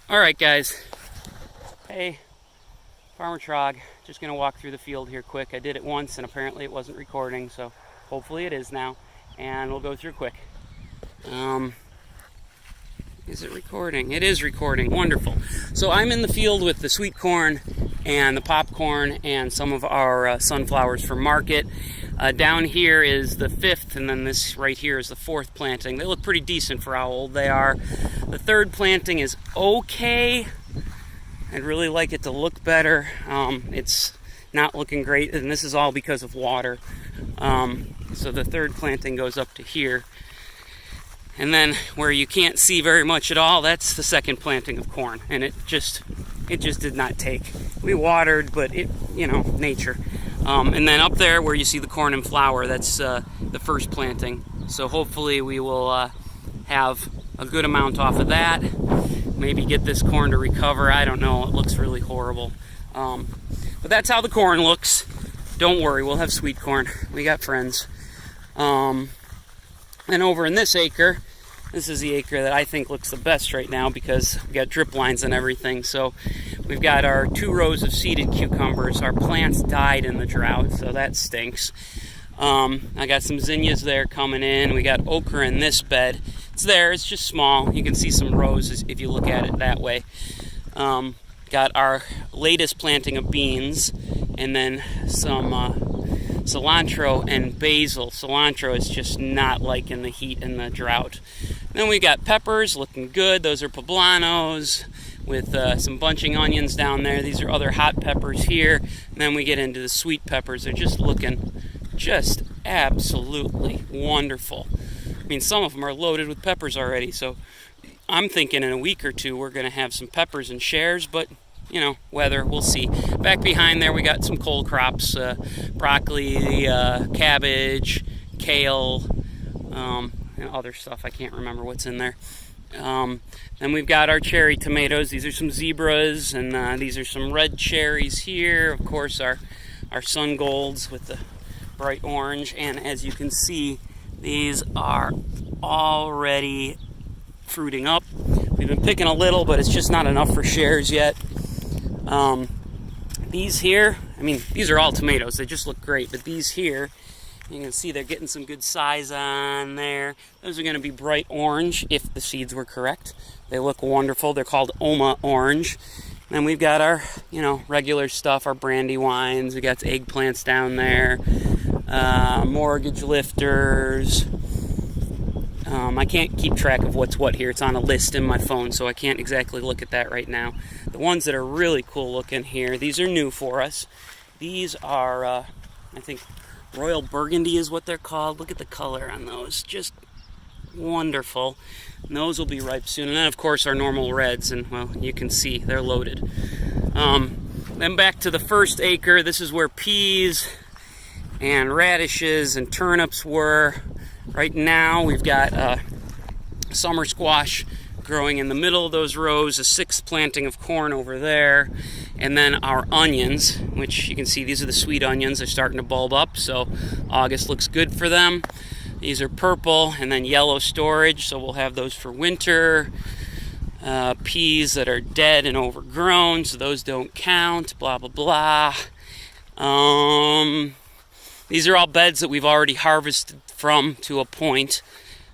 Alright guys, hey, Farmr Trogg, just going to walk through the field here quick. I did it once and apparently it wasn't recording, so hopefully it is now, and we'll go through quick. Is it recording? It is recording, wonderful. So I'm in the field with the sweet corn and the popcorn and some of our sunflowers for market. Down here is the fifth, and then this right here is the fourth planting. They look pretty decent for how old they are. The third planting is okay. I'd really like it to look better. It's not looking great, and this is all because of water. So the third planting goes up to here. And then where you can't see very much at all, that's the second planting of corn. And it just did not take. We watered, but it, nature. And then up there where you see the corn and flower, that's the first planting. So hopefully we will have a good amount off of that. Maybe get this corn to recover. I don't know. It looks really horrible. But that's how the corn looks. Don't worry, we'll have sweet corn. We got friends. And over in this acre, this is the acre that I think looks the best right now because we got drip lines and everything. So we've got our 2 rows of seeded cucumbers. Our plants died in the drought, so that stinks. I got some zinnias there coming in. We got okra in this bed. It's there, it's just small. You can see some rows if you look at it that way. Got our latest planting of beans, and then some cilantro and basil. Cilantro is just not liking the heat and the drought. Then we got peppers looking good. Those are poblanos with some bunching onions down there. These are other hot peppers here. And then we get into the sweet peppers. They're just looking just absolutely wonderful. I mean, some of them are loaded with peppers already, so I'm thinking in a week or two we're going to have some peppers and shares, but, weather, we'll see. Back behind there we got some cold crops, broccoli, cabbage, kale, and other stuff. I can't remember what's in there. Then we've got our cherry tomatoes. These are some zebras, and these are some red cherries here. Of course, our sun golds with the bright orange, and as you can see, these are already fruiting up. We've been picking a little, but it's just not enough for shares yet. These here, these are all tomatoes. They just look great, but these here, you can see they're getting some good size on there. Those are going to be bright orange if the seeds were correct. They look wonderful. They're called Oma orange. And we've got our, regular stuff, our brandy wines. We got eggplants down there, mortgage lifters. I can't keep track of what's what here. It's on a list in my phone, so I can't exactly look at that right now. The ones that are really cool looking here, these are new for us. These are, I think, Royal Burgundy is what they're called. Look at the color on those. Just wonderful. And those will be ripe soon. And then, of course, our normal reds. And, well, you can see they're loaded. Then back to the first acre. This is where peas and radishes and turnips were. Right now, we've got summer squash growing in the middle of those rows, a 6th planting of corn over there, and then our onions, which you can see these are the sweet onions. They're starting to bulb up, so August looks good for them. These are purple and then yellow storage, so we'll have those for winter. Peas that are dead and overgrown, so those don't count, blah, blah, blah. These are all beds that we've already harvested from to a point.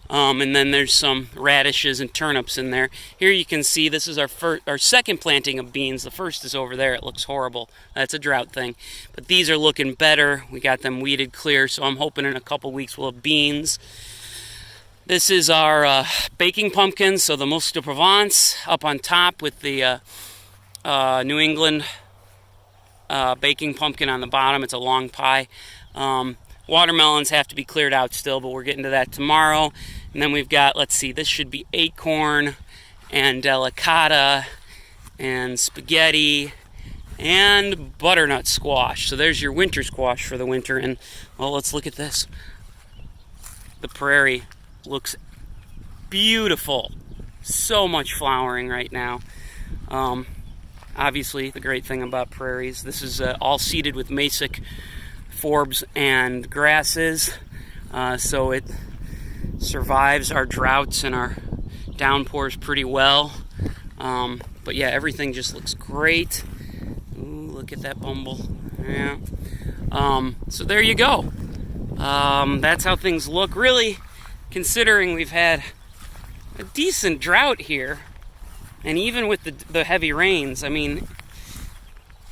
And then there's some radishes and turnips in there. Here you can see this is our second planting of beans. The first is over there. It looks horrible. That's a drought thing. But these are looking better. We got them weeded clear, so I'm hoping in a couple weeks we'll have beans. This is our baking pumpkins, so the Musc de Provence up on top with the New England baking pumpkin on the bottom. It's a long pie. Watermelons have to be cleared out still, but we're getting to that tomorrow. And then we've got, let's see, this should be acorn and delicata and spaghetti and butternut squash. So there's your winter squash for the winter. And, well, let's look at this. The prairie looks beautiful. So much flowering right now. Obviously, the great thing about prairies, this is all seeded with masic forbs and grasses, so it survives our droughts and our downpours pretty well. But yeah, everything just looks great. Ooh, look at that bumble. Yeah. So there you go. That's how things look. Really, considering we've had a decent drought here, and even with the heavy rains, I mean,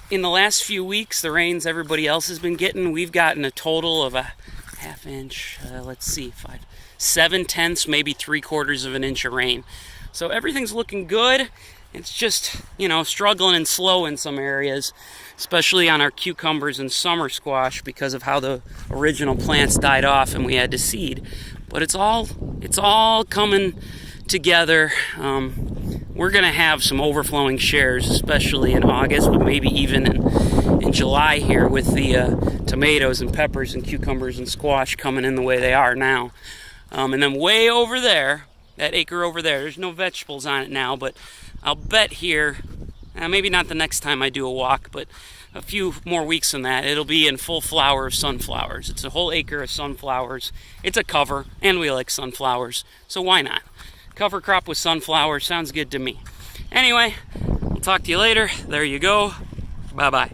in the last few weeks, the rains everybody else has been getting, we've gotten a total of a half inch, let's see, 7/10, maybe 3/4 of an inch of rain. So everything's looking good. It's just, struggling and slow in some areas, especially on our cucumbers and summer squash because of how the original plants died off and we had to seed. But it's all coming together. We're going to have some overflowing shares, especially in August, but maybe even in July here with the tomatoes and peppers and cucumbers and squash coming in the way they are now. And then way over there, that acre over there's no vegetables on it now, but I'll bet here, maybe not the next time I do a walk, but a few more weeks than that, it'll be in full flower of sunflowers. It's a whole acre of sunflowers. It's a cover, and we like sunflowers, so why not? Cover crop with sunflowers sounds good to me. Anyway, we'll talk to you later. There you go. Bye-bye.